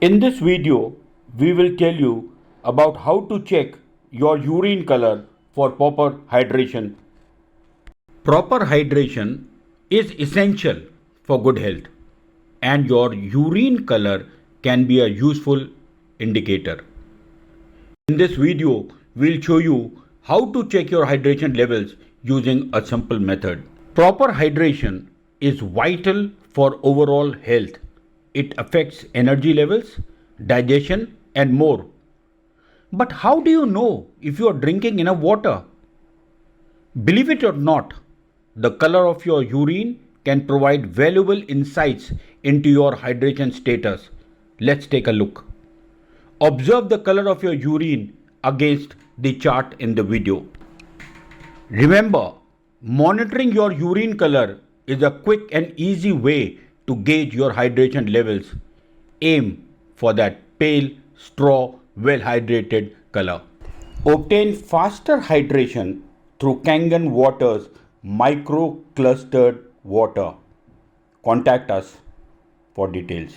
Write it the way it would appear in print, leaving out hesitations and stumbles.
In this video, we will tell you about how to check your urine color for proper hydration. Proper hydration is essential for good health, and your urine color can be a useful indicator. In this video, we'll show you how to check your hydration levels using a simple method. Proper hydration is vital for overall health. It affects energy levels, digestion, and more. But how do you know if you are drinking enough water? Believe it or not, the color of your urine can provide valuable insights into your hydration status. Let's take a look. Observe the color of your urine against the chart in the video. Remember, monitoring your urine color is a quick and easy way to gauge your hydration levels. Aim for that pale, straw, well-hydrated color. Obtain faster hydration through Kangen Water's micro-clustered water. Contact us for details.